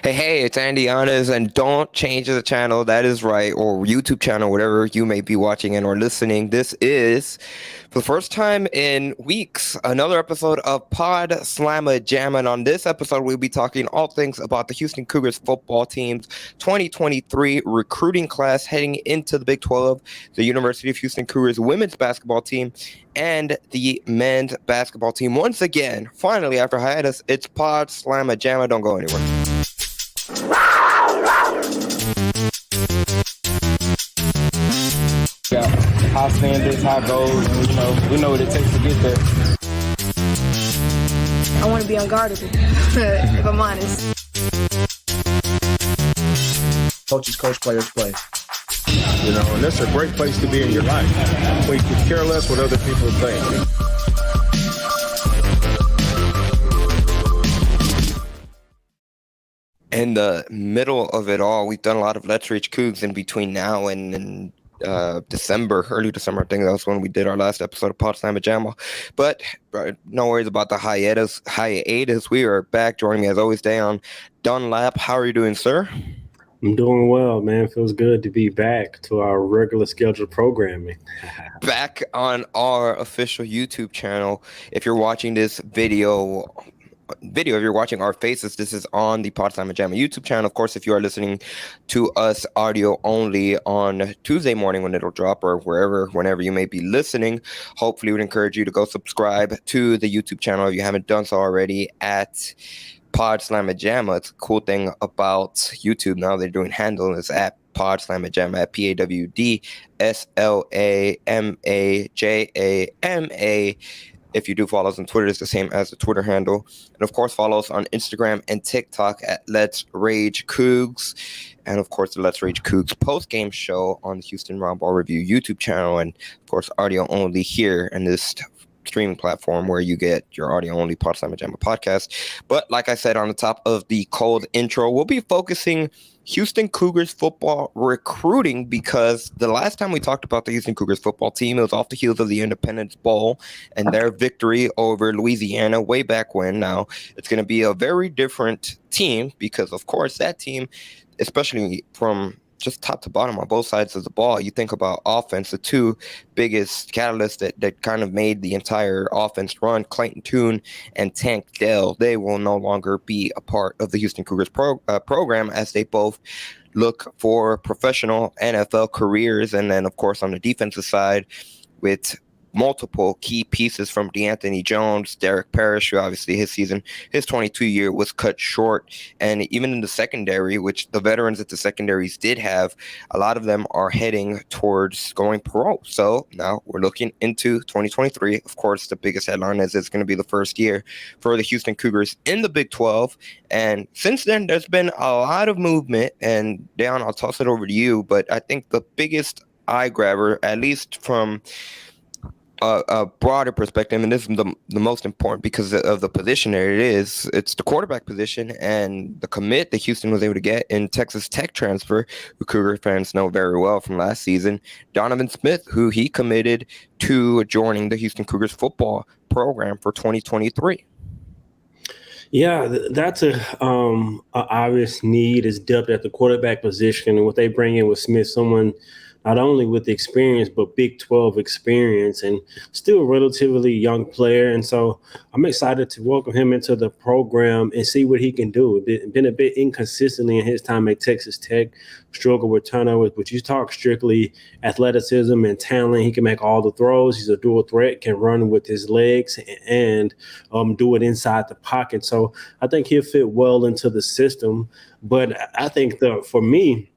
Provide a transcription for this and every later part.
Hey, it's Andy Yanez, and don't change the channel. That is right, or YouTube channel, whatever you may be watching and or listening. This is, for the first time in weeks, another episode of Pawd Slama Jama. And on this episode, we'll be talking all things about the Houston Cougars football team's 2023 recruiting class heading into the Big 12, the University of Houston Cougars women's basketball team, and the men's basketball team. Once again, finally, after hiatus, it's Pawd Slama Jama. Don't go anywhere. Yeah, high standards, high goals, and we know what it takes to get there. I want to be unguardable, if I'm honest. Coaches coach, players play. And that's a great place to be in your life. Where you can care less what other people think. In the middle of it all, we've done a lot of Let's Reach Cougs in between now and December, early December. I think that was when we did our last episode of Pawd Slama Jama. But no worries about the hiatus. We are back. Joining me as always, Da'Yon Dunlap. How are you doing, sir? I'm doing well, man. Feels good to be back to our regular scheduled programming. Back on our official YouTube channel. If you're watching this video, if you're watching our faces, this is on the Pawd Slama Jama YouTube channel. Of course, if you are listening to us audio only on Tuesday morning when it'll drop, or whenever you may be listening, hopefully we would encourage you to go subscribe to the YouTube channel if you haven't done so already at Pawd Slama Jama. It's a cool thing about YouTube now. They're doing handle is at Pawd Slama Jama at PAWDSLAMAJAMA. If you do follow us on Twitter, it's the same as the Twitter handle. And of course, follow us on Instagram and TikTok at Let's Rage Cougs. And of course, the Let's Rage Cougs post-game show on the Houston Round Ball Review YouTube channel. And of course, audio only here in this streaming platform where you get your audio only Pawd Slama Jama podcast. But like I said on the top of the cold intro, we'll be focusing Houston Cougars football recruiting, because the last time we talked about the Houston Cougars football team, it was off the heels of the Independence Bowl and their victory over Louisiana way back when. Now it's going to be a very different team because, of course, that team, especially from just top to bottom on both sides of the ball, you think about offense, the two biggest catalysts that kind of made the entire offense run, Clayton Tune and Tank Dell, they will no longer be a part of the Houston Cougars program, as they both look for professional NFL careers. And then, of course, on the defensive side, with multiple key pieces from DeAnthony Jones, Derek Parrish, who obviously his 22 year was cut short. And even in the secondary, which the veterans at the secondaries did have, a lot of them are heading towards going pro. So now we're looking into 2023. Of course, the biggest headline is it's going to be the first year for the Houston Cougars in the Big 12. And since then, there's been a lot of movement. And Da'Yon, I'll toss it over to you. But I think the biggest eye grabber, at least from a broader perspective, and this is the most important because of the position there it's the quarterback position, and the commit that Houston was able to get in Texas Tech transfer, who Cougar fans know very well from last season, Donovan Smith, who he committed to joining the Houston Cougars football program for 2023. Yeah, that's a obvious need is depth at the quarterback position, and what they bring in with Smith, someone not only with the experience, but Big 12 experience, and still a relatively young player. And so I'm excited to welcome him into the program and see what he can do. Been a bit inconsistently in his time at Texas Tech, struggled with turnovers, but you talk strictly athleticism and talent. He can make all the throws. He's a dual threat, can run with his legs and do it inside the pocket. So I think he'll fit well into the system. But I think for me,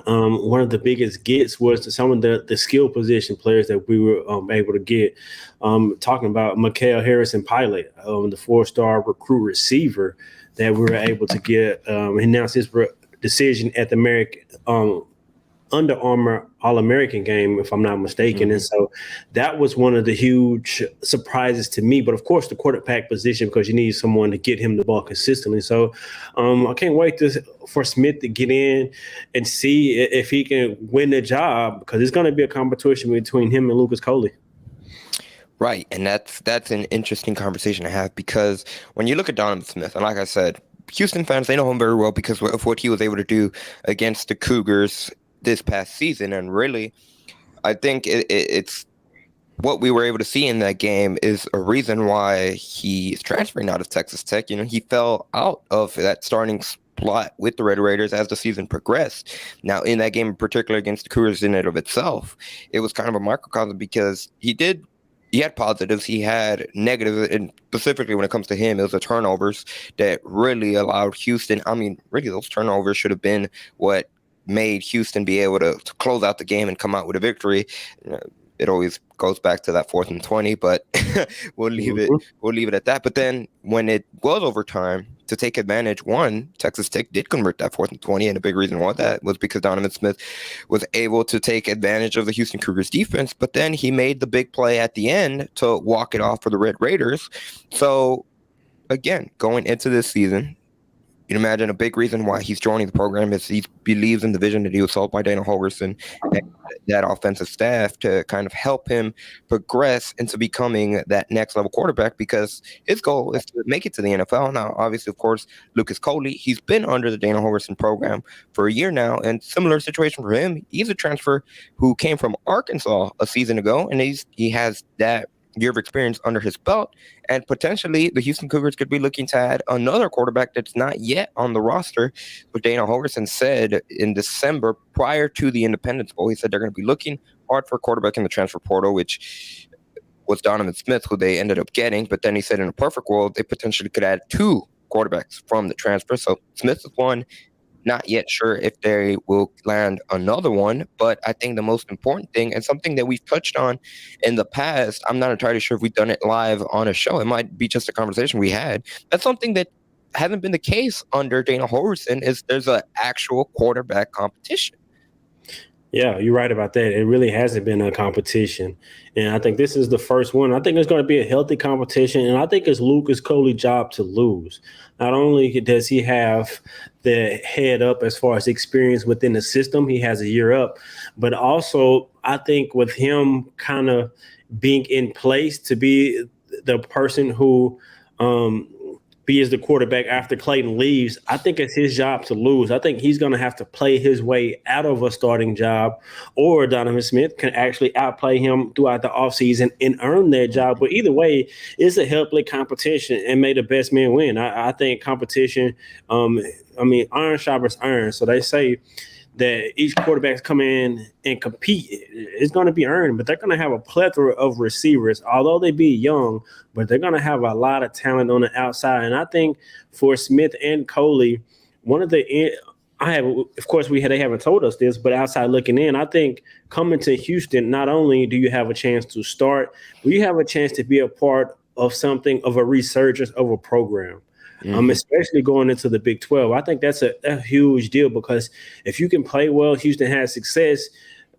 one of the biggest gets was some of the skill position players that we were able to get. Talking about Mikael Harrison Pilot, the 4-star recruit receiver that we were able to get. He announced his decision at the Under Armour All-American game, if I'm not mistaken. And so that was one of the huge surprises to me. But, of course, the quarterback position, because you need someone to get him the ball consistently. So I can't wait for Smith to get in and see if he can win the job, because it's going to be a competition between him and Lucas Coley. Right, and that's an interesting conversation to have, because when you look at Donovan Smith, and like I said, Houston fans, they know him very well because of what he was able to do against the Cougars this past season. And really, I think it's what we were able to see in that game is a reason why he's transferring out of Texas Tech. He fell out of that starting spot with the Red Raiders as the season progressed. Now, in that game in particular against the Cougars in and of itself, it was kind of a microcosm because he had positives, he had negatives, and specifically when it comes to him, it was the turnovers that really allowed Houston. I mean, really, those turnovers should have been what made Houston be able to close out the game and come out with a victory. It always goes back to that 4th and 20, but we'll leave it at that. But then when it was overtime, to take advantage, Texas Tech did convert that 4th and 20, and a big reason why that was because Donovan Smith was able to take advantage of the Houston Cougars defense, but then he made the big play at the end to walk it off for the Red Raiders. So again, going into this season, you can imagine a big reason why he's joining the program is he believes in the vision that he was sold by Dana Holgorsen and that offensive staff to kind of help him progress into becoming that next level quarterback, because his goal is to make it to the NFL. Now, obviously, of course, Lucas Coley, he's been under the Dana Holgorsen program for a year now, and similar situation for him. He's a transfer who came from Arkansas a season ago, and he has that year of experience under his belt, and potentially the Houston Cougars could be looking to add another quarterback that's not yet on the roster. But Dana Holgorsen said in December, prior to the Independence Bowl, he said they're going to be looking hard for a quarterback in the transfer portal, which was Donovan Smith, who they ended up getting. But then he said in a perfect world, they potentially could add 2 quarterbacks from the transfer. So Smith is one. Not yet sure if they will land another one, but I think the most important thing, and something that we've touched on in the past, I'm not entirely sure if we've done it live on a show. It might be just a conversation we had. That's something that hasn't been the case under Dana Holgorsen, is there's an actual quarterback competition. Yeah, you're right about that. It really hasn't been a competition. And I think this is the first one. I think it's going to be a healthy competition. And I think it's Lucas Coley's job to lose. Not only does he have the head up as far as experience within the system, he has a year up. But also, I think with him kind of being in place to be the person who be as the quarterback after Clayton leaves, I think it's his job to lose. I think he's going to have to play his way out of a starting job, or Donovan Smith can actually outplay him throughout the offseason and earn that job. But either way, it's a healthy competition, and may the best man win. I think competition, iron sharpens iron. So they say that each quarterback's come in and compete. It's going to be earned, but they're going to have a plethora of receivers, although they be young, but they're going to have a lot of talent on the outside. And I think for Smith and Coley, they haven't told us this, but outside looking in, I think coming to Houston, not only do you have a chance to start, but you have a chance to be a part of something of a resurgence of a program. Especially going into the Big 12. I think that's a huge deal, because if you can play well, Houston has success.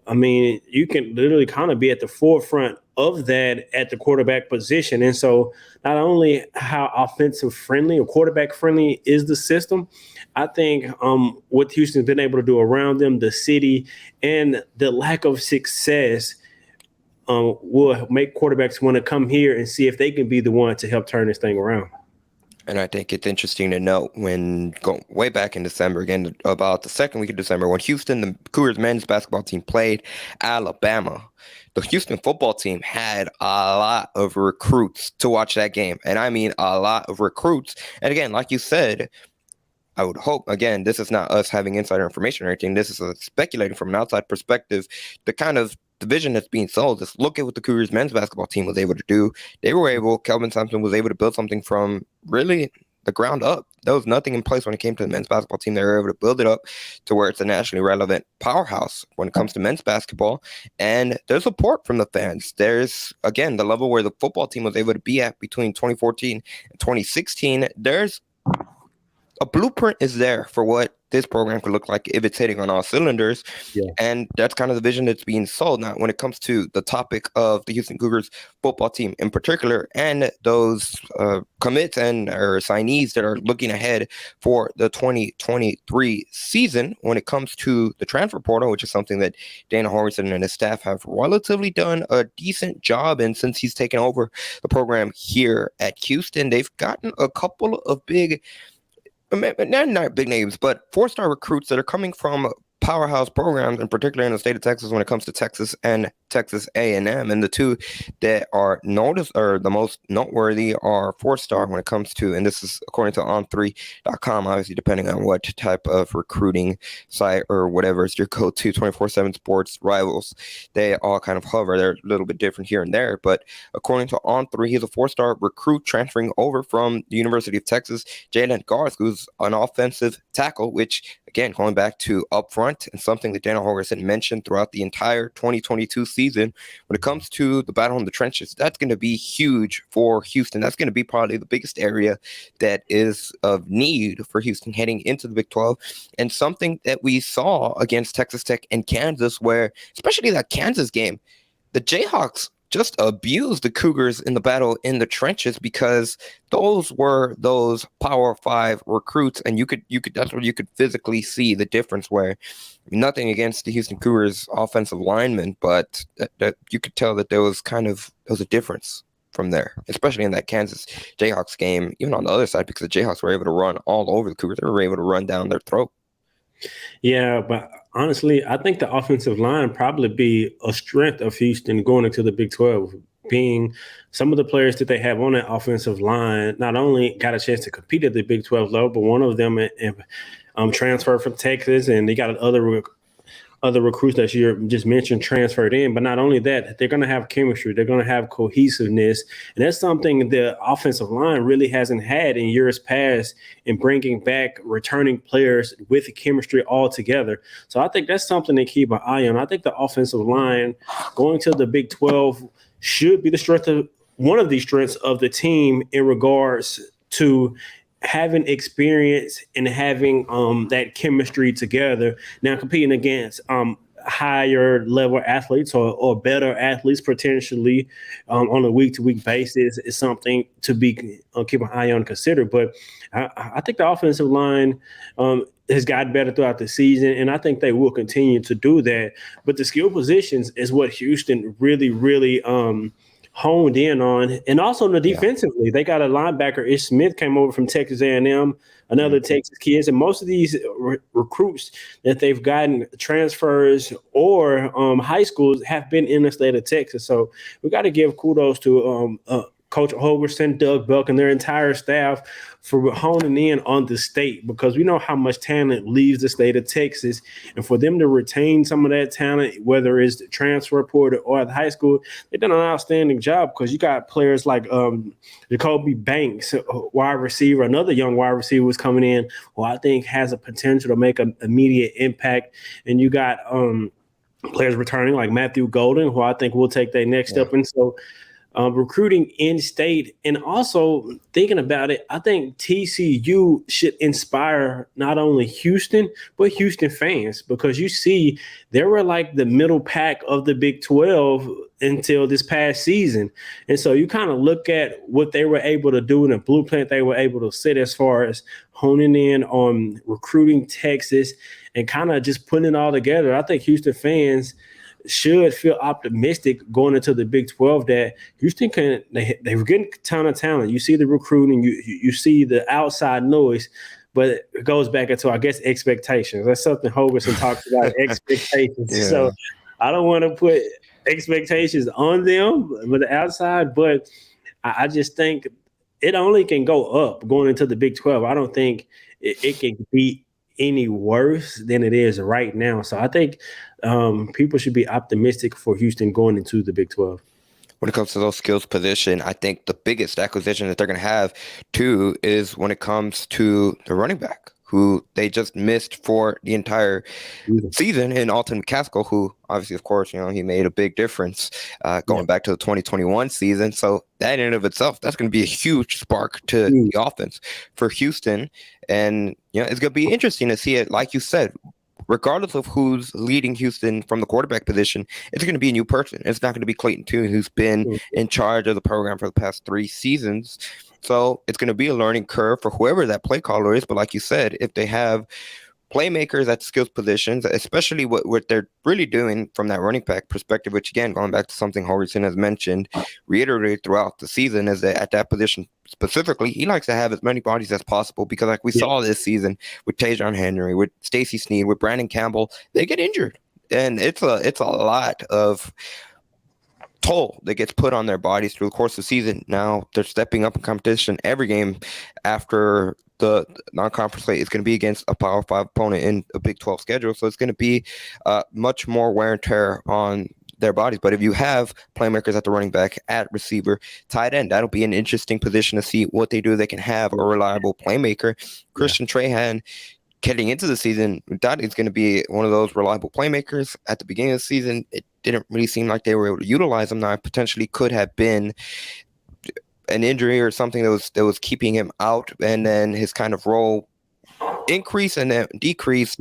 I mean, you can literally kind of be at the forefront of that at the quarterback position. And so not only how offensive friendly or quarterback friendly is the system, I think what Houston's been able to do around them, the city, and the lack of success will make quarterbacks want to come here and see if they can be the one to help turn this thing around. And I think it's interesting to note, when going way back in December, again, about the second week of December, when Houston, the Cougars men's basketball team, played Alabama, the Houston football team had a lot of recruits to watch that game. And I mean a lot of recruits. And again, like you said, I would hope, again, this is not us having insider information or anything. This is speculating from an outside perspective, the kind of division that's being sold. Just look at what the Cougars men's basketball team was able to do. Kelvin Sampson was able to build something from really the ground up. There was nothing in place when it came to the men's basketball team. They were able to build it up to where it's a nationally relevant powerhouse when it comes to men's basketball. And there's support from the fans. There's, again, the level where the football team was able to be at between 2014 and 2016. There's a blueprint is there for what this program could look like if it's hitting on all cylinders. Yeah. And that's kind of the vision that's being sold. Now, when it comes to the topic of the Houston Cougars football team in particular, and those commits or signees that are looking ahead for the 2023 season, when it comes to the transfer portal, which is something that Dana Holgorsen and his staff have relatively done a decent job in since he's taken over the program here at Houston, they've gotten a couple of big not big names, but 4-star recruits that are coming from powerhouse programs, in particular in the state of Texas when it comes to Texas and Texas A&M. And the two that are the most noteworthy are 4-star when it comes to, and this is according to on3.com, obviously depending on what type of recruiting site or whatever is your go-to 24/7 sports rivals. They all kind of hover. They're a little bit different here and there, but according to On3, he's a 4-star recruit transferring over from the University of Texas. Jalen Garth, who's an offensive tackle, which again, going back to up front and something that Daniel Holgorsen mentioned throughout the entire 2022 season, when it comes to the battle in the trenches, that's going to be huge for Houston. That's going to be probably the biggest area that is of need for Houston heading into the Big 12. And something that we saw against Texas Tech and Kansas, where especially that Kansas game, the Jayhawks just abused the Cougars in the battle in the trenches because those were those Power 5 recruits, and you could that's where you could physically see the difference. Where nothing against the Houston Cougars offensive linemen, but that you could tell that there was a difference from there, especially in that Kansas Jayhawks game, even on the other side, because the Jayhawks were able to run all over the Cougars. They were able to run down their throat. Yeah, but honestly, I think the offensive line probably be a strength of Houston going into the Big 12, being some of the players that they have on that offensive line not only got a chance to compete at the Big 12 level, but one of them transferred from Texas, and they got other recruits that you just mentioned transferred in. But not only that, they're going to have chemistry. They're going to have cohesiveness. And that's something the offensive line really hasn't had in years past in bringing back returning players with chemistry all together. So I think that's something to keep an eye on. I think the offensive line going to the Big 12 should be one of the strengths of the team in regards to having experience and having that chemistry together. Now competing against higher level athletes or better athletes potentially on a week-to-week basis is something to be keep an eye on and consider. But I think the offensive line has gotten better throughout the season, and I think they will continue to do that. But the skill positions is what Houston really, really honed in on. And also defensively, they got a linebacker. Ish Smith came over from Texas A&M, another Texas kids. And most of these recruits that they've gotten transfers or high schools have been in the state of Texas. So we got to give kudos to Coach Holgorsen, Doug Belk, and their entire staff for honing in on the state, because we know how much talent leaves the state of Texas. And for them to retain some of that talent, whether it's the transfer portal or at the high school, they've done an outstanding job, because you got players like Jacoby Banks, wide receiver, another young wide receiver was coming in who I think has a potential to make an immediate impact. And you got players returning like Matthew Golden, who I think will take their next step. And so recruiting in state, and also thinking about it, I think TCU should inspire not only Houston, but Houston fans, because you see they were like the middle pack of the Big 12 until this past season. And so you kind of look at what they were able to do in the blueprint they were able to set as far as honing in on recruiting Texas and kind of just putting it all together. I think Houston fans should feel optimistic going into the Big 12 that Houston they're getting a ton of talent. You see the recruiting, you see the outside noise, but it goes back into, I guess, expectations. That's something Holgorsen talks about, expectations. Yeah. So I don't want to put expectations on them with the outside, but I just think it only can go up going into the Big 12. I don't think it can be any worse than it is right now. So I think people should be optimistic for Houston going into the Big 12. When it comes to those skills position, I think the biggest acquisition that they're going to have too is when it comes to the running back, who they just missed for the entire season in Alton McCaskill, who obviously, of course, he made a big difference going back to the 2021 season. So that in and of itself, that's going to be a huge spark to the offense for Houston. And, it's going to be interesting to see it, like you said, regardless of who's leading Houston from the quarterback position, it's going to be a new person. It's not going to be Clayton Tune, who's been in charge of the program for the past 3 seasons. So it's going to be a learning curve for whoever that play caller is. But like you said, if they have playmakers at skills positions, especially what they're really doing from that running back perspective, which again, going back to something Holgorsen has mentioned, reiterated throughout the season, is that at that position specifically, he likes to have as many bodies as possible because like we saw this season with Tajon Henry, with Stacey Sneed, with Brandon Campbell, they get injured. And it's a lot of toll that gets put on their bodies through the course of the season. Now they're stepping up in competition every game after the non-conference play is going to be against a Power 5 opponent in a Big 12 schedule. So it's going to be much more wear and tear on their bodies. But if you have playmakers at the running back, at receiver, tight end, that'll be an interesting position to see what they do. They can have a reliable playmaker. Christian Trahan, getting into the season, that is going to be one of those reliable playmakers. At the beginning of the season, it didn't really seem like they were able to utilize him. Now, it potentially could have been an injury or something that was keeping him out, and then his kind of role increased and then decreased.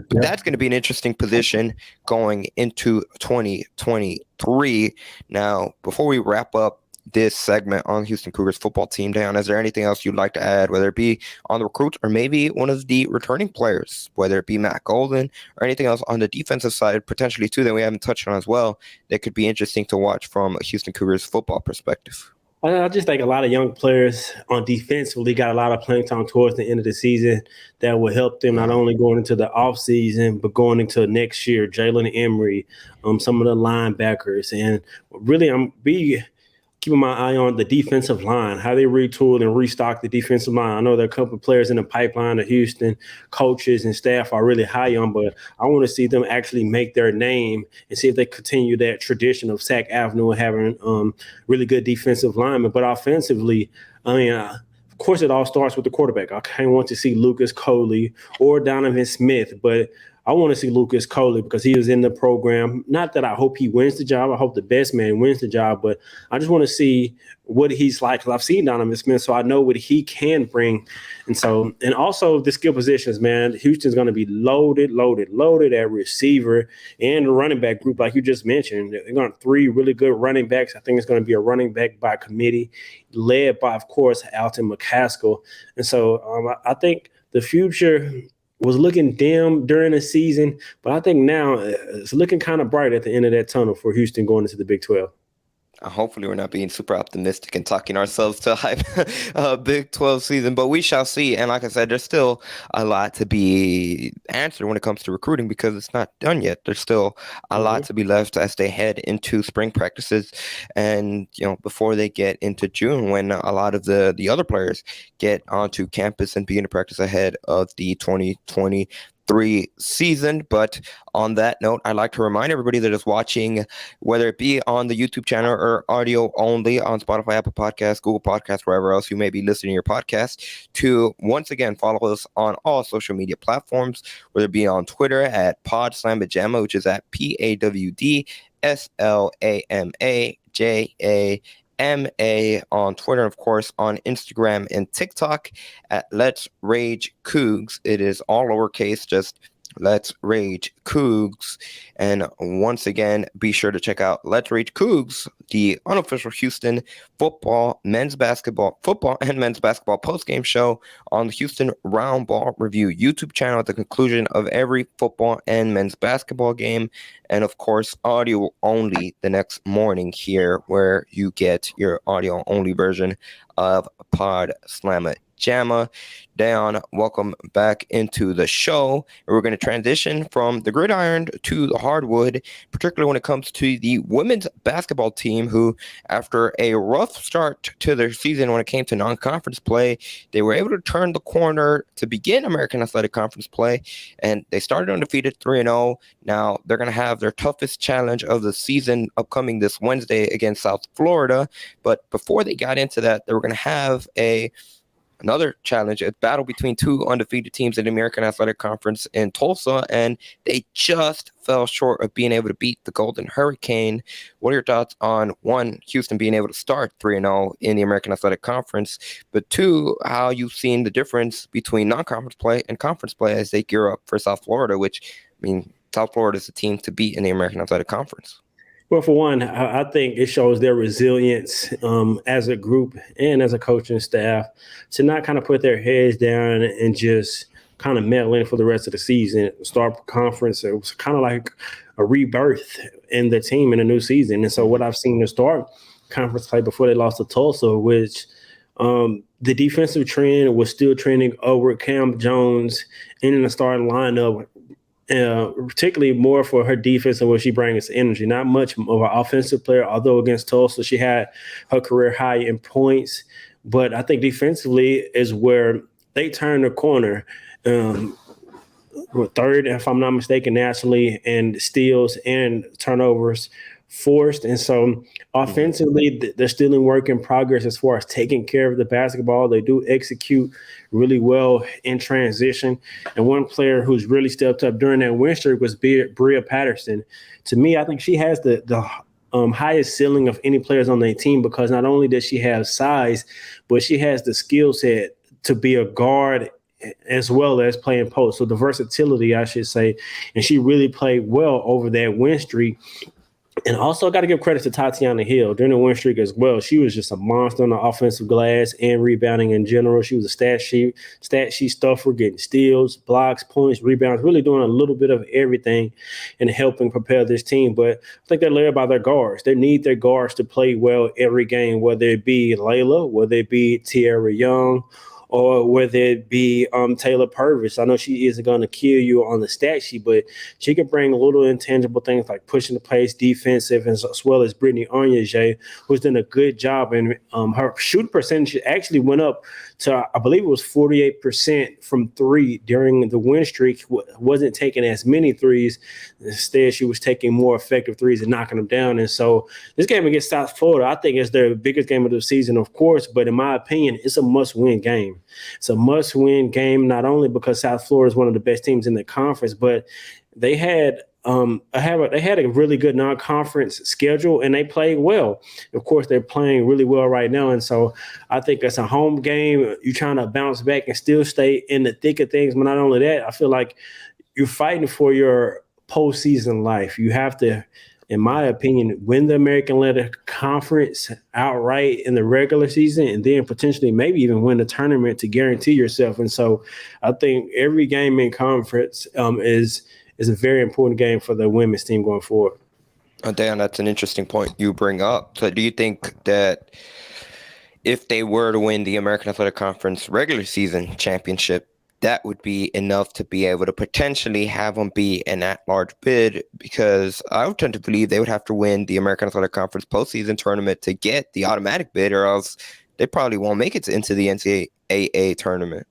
That's going to be an interesting position going into 2023. Now, before we wrap up this segment on Houston Cougars football team, Da'Yon, is there anything else you'd like to add, whether it be on the recruits or maybe one of the returning players, whether it be Matt Golden or anything else on the defensive side, potentially too, that we haven't touched on as well, that could be interesting to watch from a Houston Cougars football perspective? I just think a lot of young players on defensively got a lot of playing time towards the end of the season that will help them not only going into the offseason, but going into next year. Jalen Emery, some of the linebackers. And really, I'm keeping my eye on the defensive line, how they retool and restock the defensive line. I know there are a couple of players in the pipeline that Houston coaches and staff are really high on, but I want to see them actually make their name and see if they continue that tradition of Sac Avenue and having really good defensive linemen. But offensively, I mean, of course, it all starts with the quarterback. I can't want to see Lucas Coley or Donovan Smith, but I want to see Lucas Coley because he was in the program. Not that I hope he wins the job. I hope the best man wins the job, but I just want to see what he's like because I've seen Donovan Smith, so I know what he can bring. And also the skill positions, man. Houston's going to be loaded at receiver and the running back group, like you just mentioned. They're going to have 3 really good running backs. I think it's going to be a running back by committee, led by, of course, Alton McCaskill. And so I think the future was looking dim during the season, but I think now it's looking kind of bright at the end of that tunnel for Houston going into the Big 12. Hopefully we're not being super optimistic and talking ourselves to hype Big 12 season, but we shall see. And like I said, there's still a lot to be answered when it comes to recruiting because it's not done yet. There's still a lot to be left as they head into spring practices and, before they get into June when a lot of the other players get onto campus and begin to practice ahead of the 2023 season. But on that note, I'd like to remind everybody that is watching, whether it be on the YouTube channel or audio only on Spotify, Apple Podcasts, Google Podcasts, wherever else you may be listening to your podcast, to once again follow us on all social media platforms, whether it be on Twitter at Pawd Slama Jama, which is at PAWD SLAMAJA MA on Twitter, and of course on Instagram and TikTok at Let's Rage Cougs. It is all lowercase, just Let's Rage Cougs. And once again, be sure to check out Let's Rage Cougs, the unofficial Houston football and men's basketball post-game show on the Houston Round Ball Review YouTube channel at the conclusion of every football and men's basketball game. And of course, audio only the next morning here, where you get your audio only version of Pawd Slama Jama. Da'Yon, welcome back into the show. We're going to transition from the gridiron to the hardwood, particularly when it comes to the women's basketball team, who, after a rough start to their season when it came to non-conference play, they were able to turn the corner to begin American Athletic Conference play, and they started undefeated 3-0. Now they're going to have their toughest challenge of the season upcoming this Wednesday against South Florida. But before they got into that, they were going to have another challenge, a battle between 2 undefeated teams in the American Athletic Conference in Tulsa, and they just fell short of being able to beat the Golden Hurricane. What are your thoughts on, 1, Houston being able to start 3-0 in the American Athletic Conference, but 2, how you've seen the difference between non-conference play and conference play as they gear up for South Florida, which, South Florida is the team to beat in the American Athletic Conference? Well, for one, I think it shows their resilience as a group and as a coaching staff to not kind of put their heads down and just kind of metal in for the rest of the season, start conference. It was kind of like a rebirth in the team in a new season. And so what I've seen to start conference play before they lost to Tulsa, which the defensive trend was still trending upward. Cam Jones in the starting lineup, particularly more for her defense and what she brings energy. Not much of an offensive player, although against Tulsa she had her career high in points. But I think defensively is where they turned the corner. Third, if I'm not mistaken, nationally in steals and turnovers forced. And so offensively, they're still in work in progress as far as taking care of the basketball. They do execute really well in transition. And one player who's really stepped up during that win streak was Bria Patterson. To me, I think she has the highest ceiling of any players on their team, because not only does she have size, but she has the skill set to be a guard as well as playing post. So the versatility, I should say. And she really played well over that win streak. And also got to give credit to Tatiana Hill during the win streak as well. She was just a monster on the offensive glass and rebounding in general. She was a stat sheet stuffer, getting steals, blocks, points, rebounds, really doing a little bit of everything and helping propel this team. But I think they're led by their guards. They need their guards to play well every game, whether it be Layla, whether it be Tierra Young, or whether it be Taylor Purvis. I know she isn't going to kill you on the stat sheet, but she can bring little intangible things like pushing the pace, defensive, as well as Brittany Onyeje, who's done a good job. And her shooting percentage actually went up to, I believe it was 48% from three during the win streak. Wasn't taking as many threes. Instead, she was taking more effective threes and knocking them down. And so this game against South Florida, I think, is their biggest game of the season, of course. But in my opinion, it's a must-win game. It's a must-win game, not only because South Florida is one of the best teams in the conference, but they had a really good non-conference schedule, and they played well. Of course, they're playing really well right now, and so I think it's a home game. You're trying to bounce back and still stay in the thick of things. But not only that, I feel like you're fighting for your postseason life. You have to, in my opinion, win the American Athletic Conference outright in the regular season, and then potentially maybe even win the tournament to guarantee yourself. And so I think every game in conference is a very important game for the women's team going forward. Dan, that's an interesting point you bring up. So do you think that if they were to win the American Athletic Conference regular season championship, that would be enough to be able to potentially have them be an at-large bid? Because I would tend to believe they would have to win the American Athletic Conference postseason tournament to get the automatic bid, or else they probably won't make it into the NCAA tournament.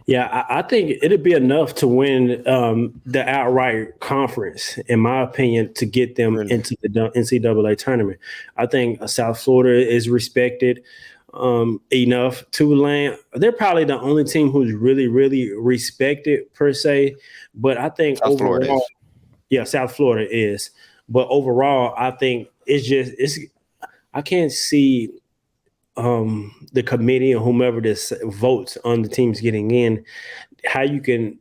Yeah, I think it'd be enough to win the outright conference, in my opinion, to get them into the NCAA tournament. I think South Florida is respected enough. Tulane, they're probably the only team who's really, really respected per se. But I think South Florida is. But overall, I think I can't see the committee or whomever this votes on the teams getting in, how you can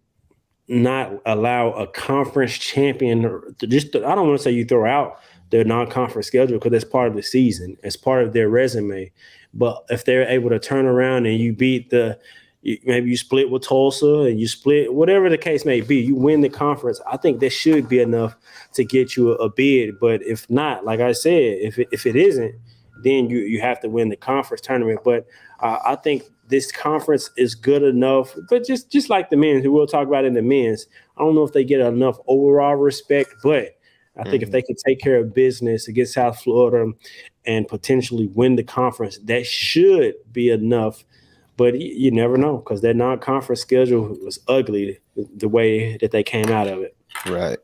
not allow a conference champion I don't want to say you throw out their non-conference schedule, because that's part of the season. It's part of their resume. But if they're able to turn around and you beat maybe you split with Tulsa and you split, whatever the case may be, you win the conference, I think that should be enough to get you a bid. But if not, like I said, if it isn't, then you have to win the conference tournament. But I think this conference is good enough. But just like the men's, who we'll talk about in the men's, I don't know if they get enough overall respect. But I think if they can take care of business against South Florida and potentially win the conference, that should be enough. But you never know, because their non-conference schedule was ugly the way that they came out of it. Right.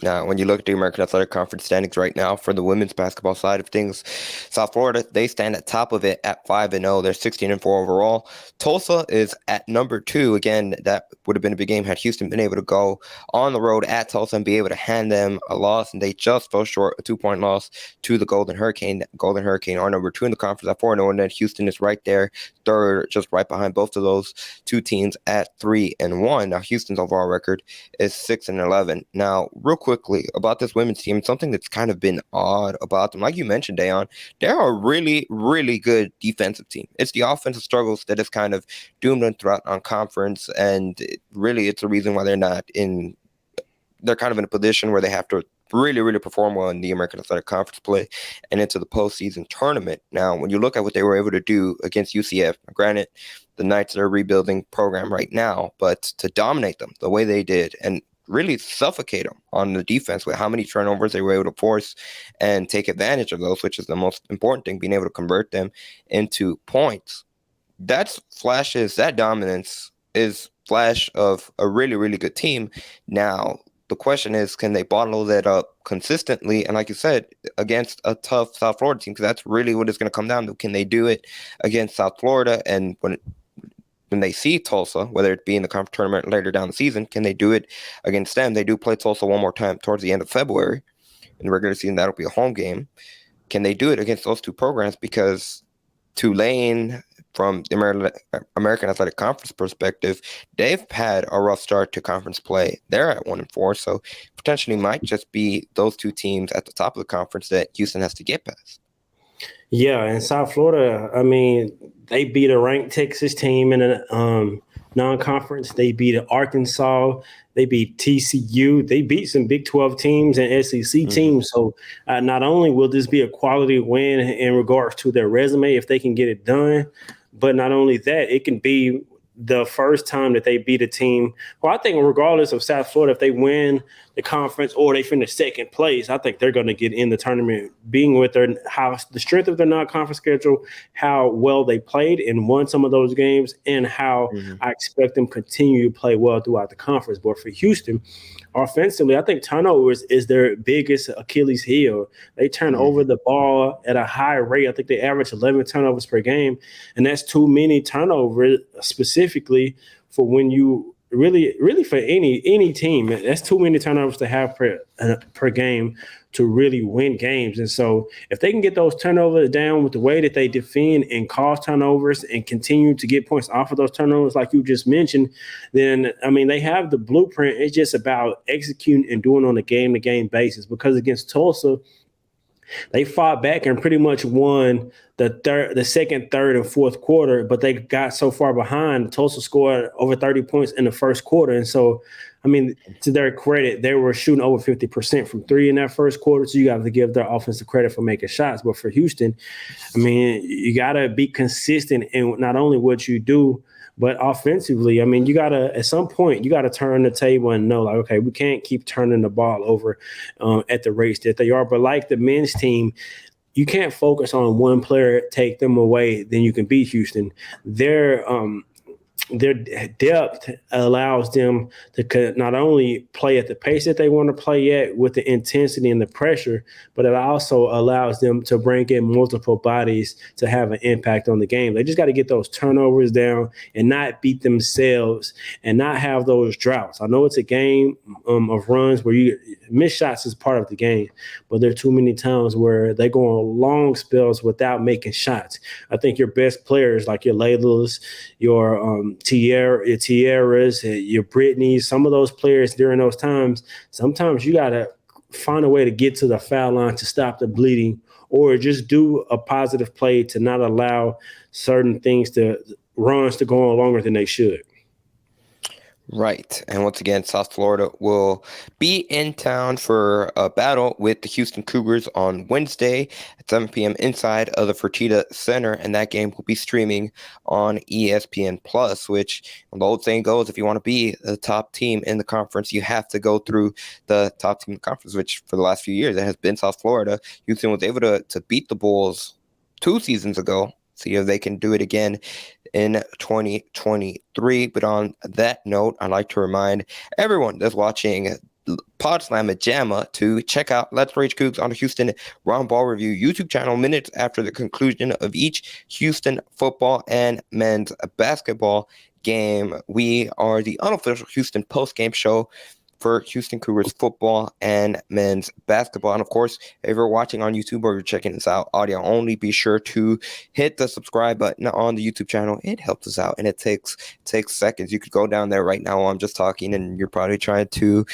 Now, when you look at the American Athletic Conference standings right now for the women's basketball side of things, South Florida, they stand at top of it at 5-0. They're 16-4 overall. Tulsa is at number 2. Again, that would have been a big game had Houston been able to go on the road at Tulsa and be able to hand them a loss, and they just fell short, a 2-point loss to the Golden Hurricane. Golden Hurricane are number 2 in the conference at 4-0, and then Houston is right there, third, just right behind both of those two teams at 3-1. Now, Houston's overall record is 6-11. 11. Now, real quickly about this women's team, something that's kind of been odd about them, like you mentioned, Da'Yon, they're a really, really good defensive team. It's the offensive struggles that has kind of doomed them throughout on conference, and it's the reason why they're kind of in a position where they have to really, really perform well in the American Athletic Conference play and into the postseason tournament. Now, when you look at what they were able to do against UCF, granted, the Knights are a rebuilding program right now, but to dominate them the way they did and really suffocate them on the defense with how many turnovers they were able to force and take advantage of those, which is the most important thing, being able to convert them into points. That dominance is flash of a really, really good team. Now, the question is, can they bottle that up consistently? And like you said, against a tough South Florida team, because that's really what it's going to come down to. Can they do it against South Florida? And when they see Tulsa, whether it be in the conference tournament later down the season, can they do it against them? They do play Tulsa one more time towards the end of February. In the regular season, that'll be a home game. Can they do it against those two programs? Because Tulane, from the American Athletic Conference perspective, they've had a rough start to conference play. They're at 1-4, so potentially might just be those two teams at the top of the conference that Houston has to get past. Yeah, and South Florida, I mean, they beat a ranked Texas team in a non-conference. They beat Arkansas. They beat TCU. They beat some Big 12 teams and SEC teams. So not only will this be a quality win in regards to their resume if they can get it done, but not only that, it can be the first time that they beat a team. Well, I think regardless of South Florida, if they win the conference or they finish second place, I think they're going to get in the tournament, being with how the strength of their non-conference schedule, how well they played and won some of those games, and how I expect them continue to play well throughout the conference. But for Houston, offensively, I think turnovers is their biggest Achilles heel. They turn over the ball at a high rate. I think they average 11 turnovers per game, and that's too many turnovers specifically for when you really for any team. That's too many turnovers to have per game to really win games. And so if they can get those turnovers down with the way that they defend and cause turnovers and continue to get points off of those turnovers, like you just mentioned, then, I mean, they have the blueprint. It's just about executing and doing on a game-to-game basis, because against Tulsa, they fought back and pretty much won the second, third, and fourth quarter, but they got so far behind. Tulsa scored over 30 points in the first quarter. And so, I mean, to their credit, they were shooting over 50% from three in that first quarter. So you got to give their offensive credit for making shots. But for Houston, I mean, you got to be consistent in not only what you do, but offensively, I mean, you got to, at some point, you got to turn the table and know, like, okay, we can't keep turning the ball over at the rates that they are. But like the men's team, you can't focus on one player, take them away, then you can beat Houston. Their depth allows them to not only play at the pace that they want to play at with the intensity and the pressure, but it also allows them to bring in multiple bodies to have an impact on the game. They just got to get those turnovers down and not beat themselves and not have those droughts. I know it's a game of runs where you miss shots is part of the game, but there are too many times where they go on long spells without making shots. I think your best players, like your Laylas, your Tierras, your Brittany's, some of those players during those times, sometimes you got to find a way to get to the foul line to stop the bleeding, or just do a positive play to not allow certain runs to go on longer than they should. Right. And once again, South Florida will be in town for a battle with the Houston Cougars on Wednesday at 7 p.m. inside of the Fertitta Center. And that game will be streaming on ESPN Plus, which the old saying goes, if you want to be the top team in the conference, you have to go through the top team in the conference, which for the last few years, it has been South Florida. Houston was able to beat the Bulls 2 seasons ago. See if they can do it again in 2023. But on that note, I'd like to remind everyone that's watching Pawd Slama Jama to check out Let's Rage Cougs on the Houston Round Ball Review YouTube channel minutes after the conclusion of each Houston football and men's basketball game. We are the unofficial Houston post-game show for Houston Cougars football and men's basketball. And of course, if you're watching on YouTube or you're checking this out audio only, be sure to hit the subscribe button on the YouTube channel. It helps us out, and it takes seconds. You could go down there right now while I'm just talking, and you're probably trying to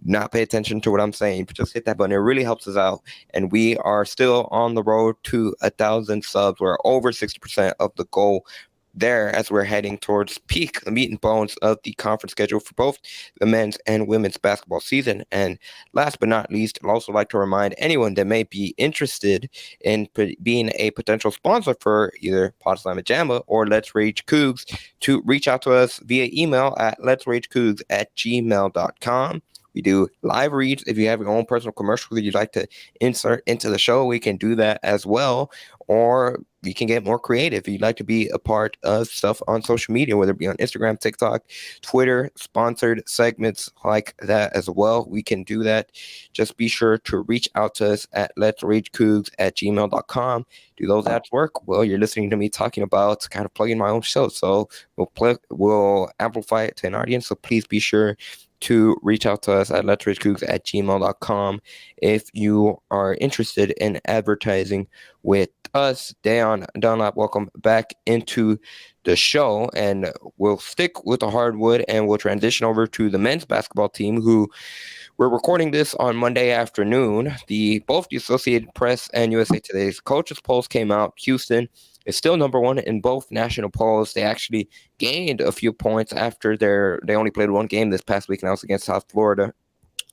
not pay attention to what I'm saying, but just hit that button. It really helps us out. And we are still on the road to 1,000 subs. We're over 60% of the goal there as we're heading towards peak, the meat and bones of the conference schedule for both the men's and women's basketball season. And last but not least, I'd also like to remind anyone that may be interested in being a potential sponsor for either Pawd Slama Jama or Let's Rage Cougs to reach out to us via email at letsragecougs@gmail.com. We do live reads. If you have your own personal commercial that you'd like to insert into the show, we can do that as well. Or you can get more creative. If you'd like to be a part of stuff on social media, whether it be on Instagram, TikTok, Twitter, sponsored segments like that as well, we can do that. Just be sure to reach out to us at letsragecougs@gmail.com. Do those ads work? Well, you're listening to me talking about kind of plugging my own show. So we'll amplify it to an audience. So please be sure to reach out to us at letsragecougs@gmail.com if you are interested in advertising with us. Da'Yon Dunlap, welcome back into the show, and we'll stick with the hardwood and we'll transition over to the men's basketball team, who we're recording this on Monday afternoon. Both the Associated Press and USA Today's coaches polls came out. Houston is still number one in both national polls. They actually gained a few points after they only played one game this past week, and that was against South Florida.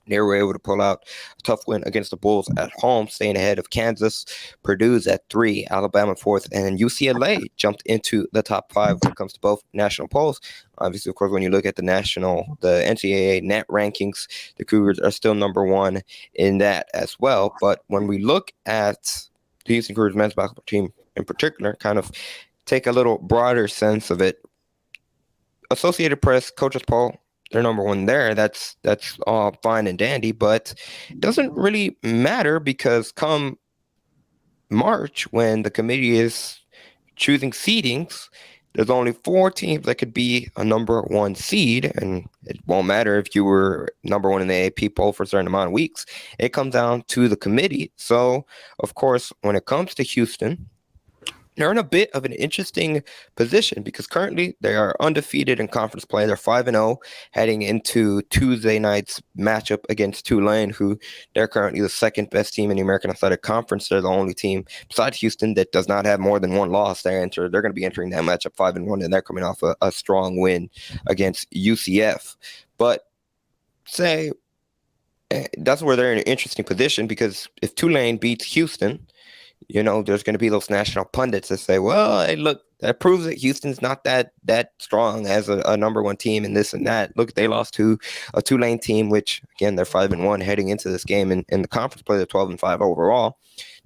They were able to pull out a tough win against the Bulls at home, staying ahead of Kansas. Purdue's at 3, Alabama 4th, and UCLA jumped into the top 5 when it comes to both national polls. Obviously, of course, when you look at the NCAA net rankings, the Cougars are still number 1 in that as well. But when we look at the Houston Cougars men's basketball team in particular, kind of take a little broader sense of it, Associated Press coaches poll, they're number 1 there. That's all fine and dandy, but it doesn't really matter because come March, when the committee is choosing seedings, there's only 4 teams that could be a number 1 seed, and it won't matter if you were number 1 in the AP poll for a certain amount of weeks. It comes down to the committee. So, of course, when it comes to Houston, they're in a bit of an interesting position because currently they are undefeated in conference play. They're 5-0 heading into Tuesday night's matchup against Tulane, who they're currently the second best team in the American Athletic Conference. They're the only team besides Houston that does not have more than 1 loss. They're going to be entering that matchup 5-1, and they're coming off a strong win against UCF. But that's where they're in an interesting position, because if Tulane beats Houston, there's going to be those national pundits that say, well, hey, look, that proves that Houston's not that strong as a number 1 team and this and that. Look, they lost to a Tulane team, which, again, they're 5-1 heading into this game. In the conference play, they're 12-5 overall.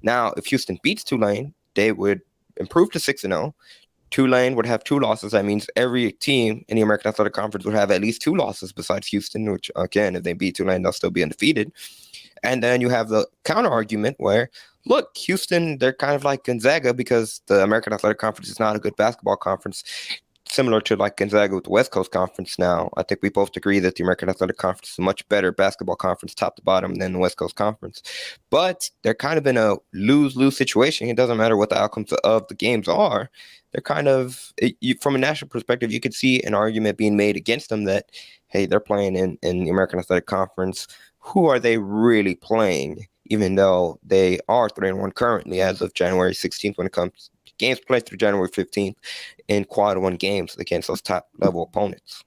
Now, if Houston beats Tulane, they would improve to 6-0. Tulane would have 2 losses. That means every team in the American Athletic Conference would have at least 2 losses besides Houston, which, again, if they beat Tulane, they'll still be undefeated. And then you have the counter argument where, look, Houston, they're kind of like Gonzaga because the American Athletic Conference is not a good basketball conference, similar to like Gonzaga with the West Coast Conference. Now, I think we both agree that the American Athletic Conference is a much better basketball conference top to bottom than the West Coast Conference. But they're kind of in a lose-lose situation. It doesn't matter what the outcomes of the games are. They're kind of, from a national perspective, you could see an argument being made against them that, hey, they're playing in the American Athletic Conference. Who are they really playing? Even though they are 3-1 currently as of January 16th when it comes to games played through January 15th in quad 1 games against those top-level opponents.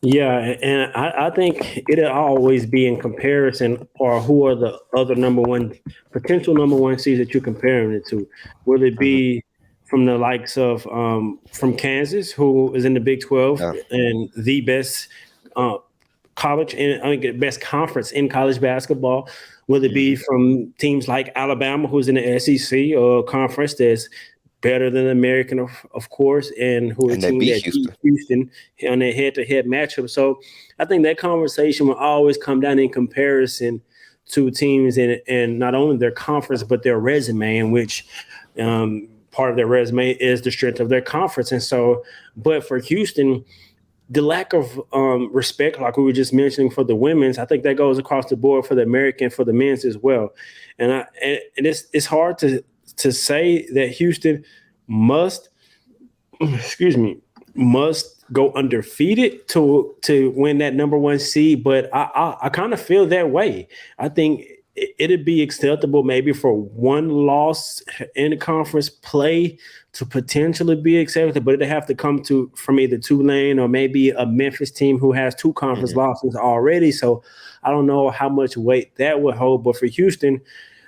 Yeah, and I think it'll always be in comparison, or who are the other potential number 1 seeds that you're comparing it to. Will it be from the likes of from Kansas, who is in the Big 12 and the best best conference in college basketball? Will it be from teams like Alabama, who's in the SEC, or a conference that's better than the American, of course, and who is a team that beat Houston on their head-to-head matchup? So I think that conversation will always come down in comparison to teams and not only their conference, but their resume, in which part of their resume is the strength of their conference. And so, but for Houston, the lack of respect, like we were just mentioning for the women's, I think that goes across the board for the American, for the men's as well. And it's hard to say that Houston must go undefeated to win that number one seed, but I kind of feel that way. I think it'd be acceptable maybe for one loss in the conference play to potentially be accepted, but it'd have to come from either Tulane or maybe a Memphis team who has two conference losses already. So I don't know how much weight that would hold, but for Houston,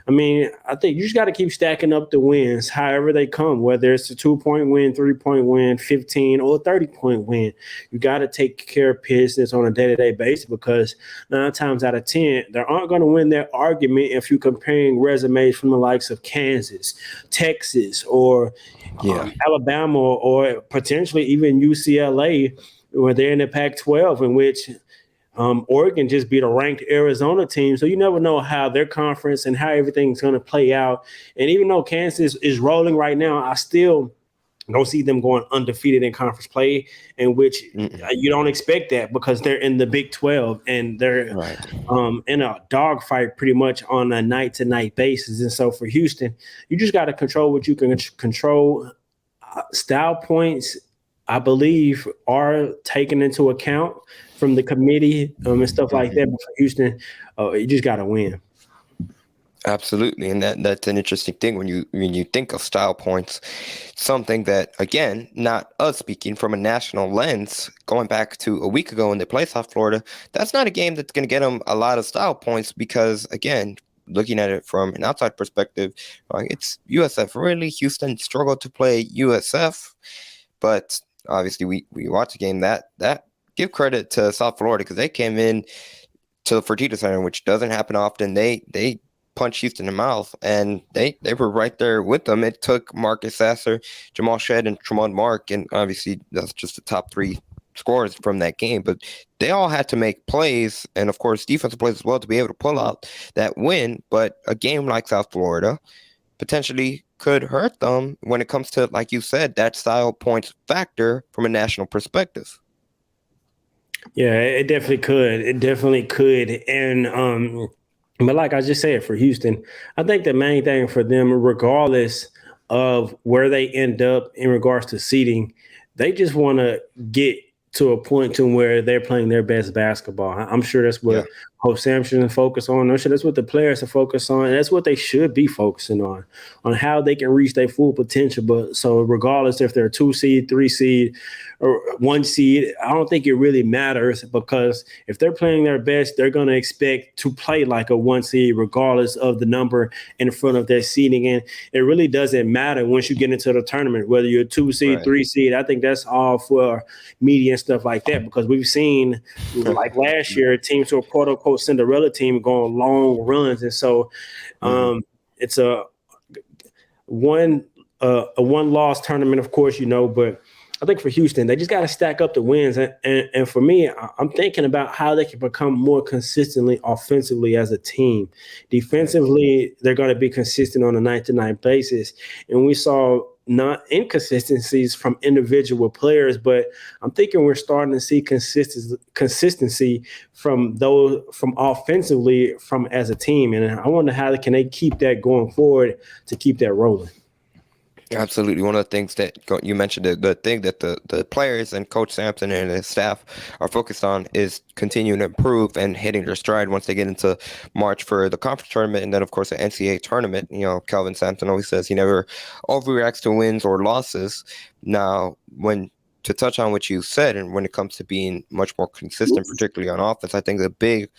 I mean, I think you just got to keep stacking up the wins, however they come, whether it's a 2-point win, 3-point win, 15 or 30-point win. You got to take care of business on a day-to-day basis, because 9 times out of 10, they aren't going to win that argument if you're comparing resumes from the likes of Kansas, Texas, or Alabama, or potentially even UCLA, where they're in the Pac-12, in which Oregon just beat a ranked Arizona team. So you never know how their conference and how everything's going to play out. And even though Kansas is rolling right now, I still don't see them going undefeated in conference play, in which you don't expect that, because they're in the Big 12 and they're in a dogfight pretty much on a night-to-night basis. And so for Houston, you just got to control what you can control. Style points, I believe, are taken into account from the committee and stuff like that. But for Houston, you just got to win. Absolutely, and that's an interesting thing when you think of style points. Something that, again, not us speaking from a national lens, going back to a week ago when they played South Florida, that's not a game that's going to get them a lot of style points, because, again, looking at it from an outside perspective, it's USF. Really, Houston struggled to play USF, but obviously we watched a game that give credit to South Florida, because they came in to the Fertitta Center, which doesn't happen often. They punched Houston in the mouth, and they were right there with them. It took Marcus Sasser, Jamal Shedd, and Tramon Mark, and obviously that's just the top 3 scorers from that game, but they all had to make plays, and of course defensive plays as well, to be able to pull out that win. But a game like South Florida potentially could hurt them when it comes to, like you said, that style points factor from a national perspective. Yeah, it definitely could. It definitely could. And but like I just said, for Houston, I think the main thing for them, regardless of where they end up in regards to seeding, they just want to get to a point to where they're playing their best basketball. I'm sure that's what Hope Sampson focus on. I'm sure that's what the players are focused on. And that's what they should be focusing on how they can reach their full potential. But so regardless if they're a 2 seed, 3 seed, or 1 seed, I don't think it really matters, because if they're playing their best, they're going to expect to play like a 1 seed, regardless of the number in front of their seeding. And it really doesn't matter once you get into the tournament, whether you're a 2 seed, 3 seed. I think that's all for media and stuff like that, because we've seen, like last year, teams who are quote unquote Cinderella team go on long runs. And so it's a one loss tournament, of course, but I think for Houston, they just got to stack up the wins. And for me, I'm thinking about how they can become more consistently offensively as a team. Defensively, they're going to be consistent on a night-to-night basis. And we saw not inconsistencies from individual players, but I'm thinking we're starting to see consistency from offensively from as a team. And I wonder how can they keep that going forward to keep that rolling. Absolutely. One of the things that you mentioned, the thing that the players and Coach Sampson and his staff are focused on is continuing to improve and hitting their stride once they get into March for the conference tournament, and then, of course, the NCAA tournament. Kelvin Sampson always says he never overreacts to wins or losses. Now, to touch on what you said, and when it comes to being much more consistent, particularly on offense, I think the big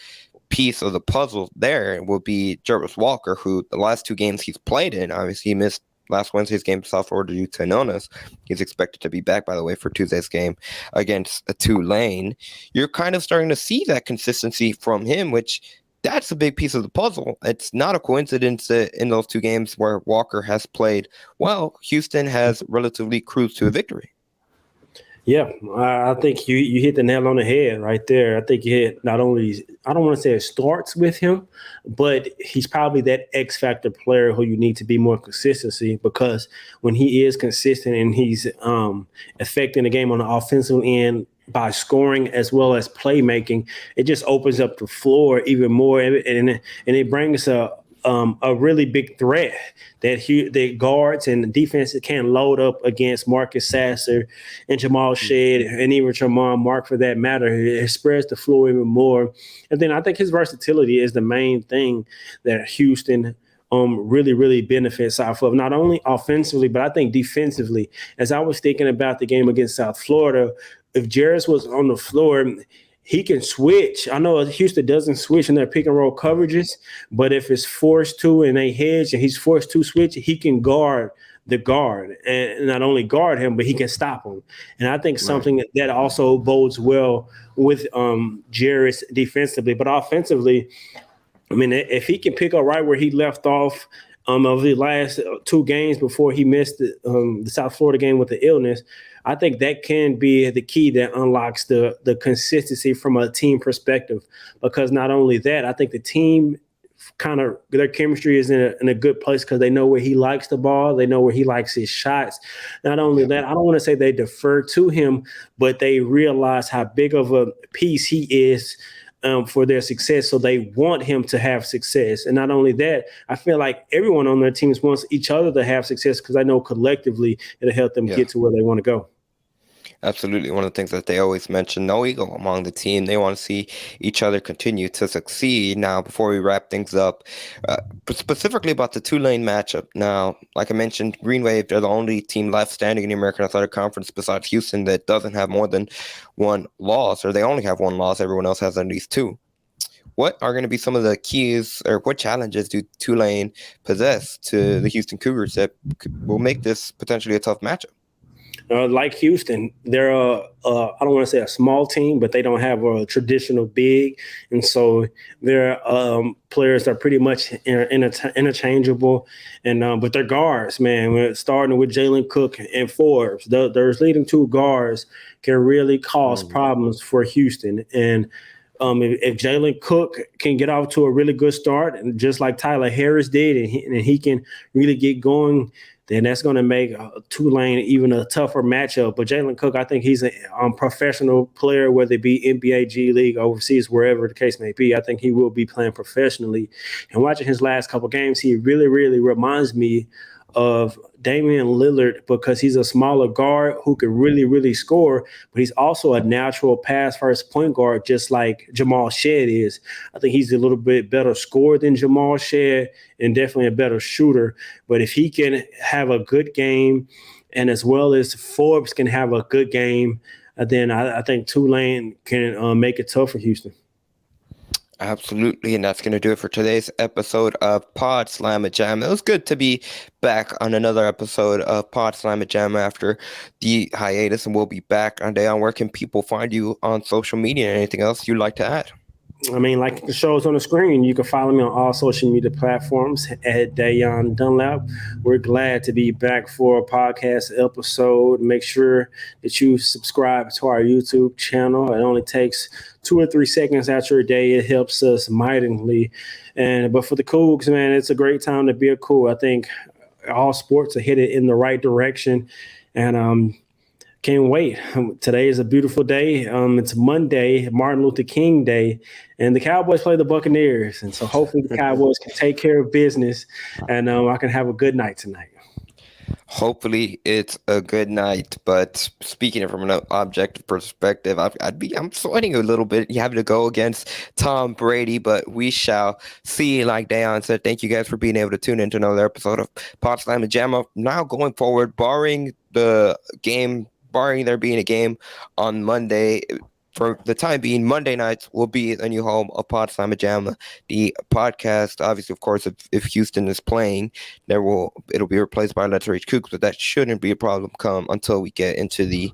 piece of the puzzle there will be Jarvis Walker, who the last 2 games he's played in, obviously he missed last Wednesday's game, South Florida due to an illness. He's expected to be back, by the way, for Tuesday's game against Tulane. You're kind of starting to see that consistency from him, which that's a big piece of the puzzle. It's not a coincidence that in those 2 games where Walker has played well, Houston has relatively cruised to a victory. Yeah, I think you hit the nail on the head right there. I think you hit not only, I don't want to say it starts with him, but he's probably that X factor player who you need to be more consistency, because when he is consistent and he's affecting the game on the offensive end by scoring as well as playmaking, it just opens up the floor even more, and it brings a really big threat that guards and defenses can load up against Marcus Sasser and Jamal Shead and even Tramon Mark for that matter. It spreads the floor even more. And then I think his versatility is the main thing that Houston really, really benefits off of, not only offensively, but I think defensively. As I was thinking about the game against South Florida, if Jarris was on the floor, he can switch. I know Houston doesn't switch in their pick and roll coverages, but if it's forced to and they hedge and he's forced to switch, he can guard the guard, and not only guard him, but he can stop him. And I think something that also bodes well with Jarris defensively, but offensively, I mean, if he can pick up right where he left off of the last two games before he missed the South Florida game with the illness, I think that can be the key that unlocks the consistency from a team perspective. Because not only that, I think the team kind of their chemistry is in a good place because they know where he likes the ball. They know where he likes his shots. Not only that, I don't want to say they defer to him, but they realize how big of a piece he is for their success. So they want him to have success. And not only that, I feel like everyone on their teams wants each other to have success because I know collectively it'll help them get to where they want to go. Absolutely. One of the things that they always mention, no ego among the team. They want to see each other continue to succeed. Now, before we wrap things up, specifically about the Tulane matchup. Now, like I mentioned, Green Wave, they're the only team left standing in the American Athletic Conference besides Houston that doesn't have more than one loss, or they only have one loss. Everyone else has at least two. What are going to be some of the keys, or what challenges do Tulane possess to the Houston Cougars that will make this potentially a tough matchup? Like Houston, they're I don't want to say a small team, but they don't have a traditional big, and so their players are pretty much interchangeable. And but their guards, man, starting with Jalen Cook and Forbes, those leading two guards can really cause problems for Houston. And if Jalen Cook can get off to a really good start, and just like Tyler Harris did, and he can really get going, then that's going to make Tulane even a tougher matchup. But Jalen Cook, I think he's a professional player, whether it be NBA, G League, overseas, wherever the case may be. I think he will be playing professionally. And watching his last couple games, he really, really reminds me of Damian Lillard because he's a smaller guard who can really, really score, but he's also a natural pass-first point guard, just like Jamal Shead is. I think he's a little bit better scorer than Jamal Shead and definitely a better shooter. But if he can have a good game, and as well as Forbes can have a good game, then I think Tulane can make it tough for Houston. Absolutely, and that's going to do it for today's episode of Pawd Slama Jama. It was good to be back on another episode of Pawd Slama Jama after the hiatus, and we'll be back on Da'Yon. Where can people find you on social media and anything else you'd like to add? I mean, like the show's on the screen, you can follow me on all social media platforms at Da'Yon Dunlap. We're glad to be back for a podcast episode. Make sure that you subscribe to our YouTube channel. It only takes 2 or 3 seconds out your day. It helps us mightily. But for the Cougs, man, it's a great time to be a Coug. I think all sports are headed in the right direction. And can't wait. Today is a beautiful day. It's Monday, Martin Luther King Day, and the Cowboys play the Buccaneers. And so hopefully the Cowboys can take care of business, and I can have a good night tonight. Hopefully it's a good night. But speaking from an objective perspective, I'm sweating a little bit. You having to go against Tom Brady, but we shall see. Like Da'Yon said, thank you guys for being able to tune into another episode of Pawd Slama Jama. Now going forward, barring there being a game on Monday, for the time being, Monday nights will be the new home of Pawd Slama Jama. The podcast, obviously, of course, if Houston is playing, it'll be replaced by Let's Rage Cougs, but that shouldn't be a problem until we get into the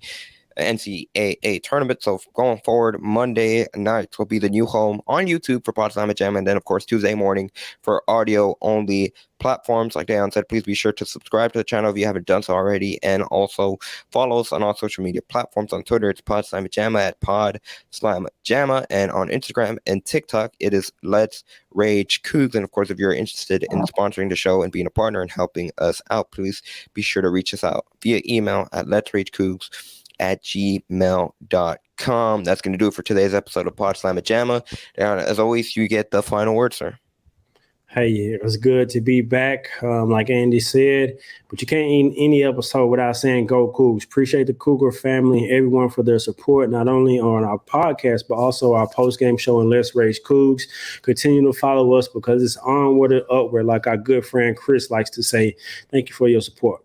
NCAA tournament. So going forward, Monday nights will be the new home on YouTube for Pawd Slama Jama, and then of course Tuesday morning for audio only platforms. Like Da'Yon said, please be sure to subscribe to the channel if you haven't done so already, and also follow us on all social media platforms. On Twitter, it's Pawd Slama Jama at Pawd Slama Jama, and on Instagram and TikTok, it is Let's Rage Cougs. And of course, if you're interested in sponsoring the show and being a partner and helping us out, please be sure to reach us out via email at letsragecougs@gmail.com. That's going to do it for today's episode of Pawd Slama Jama. As always, you get the final word, sir. Hey, it was good to be back, like Andy said, but you can't end any episode without saying go Cougs. Appreciate the Cougar family and everyone for their support, not only on our podcast, but also our post-game show and Let's Rage Cougs. Continue to follow us because it's onward and upward, like our good friend Chris likes to say. Thank you for your support.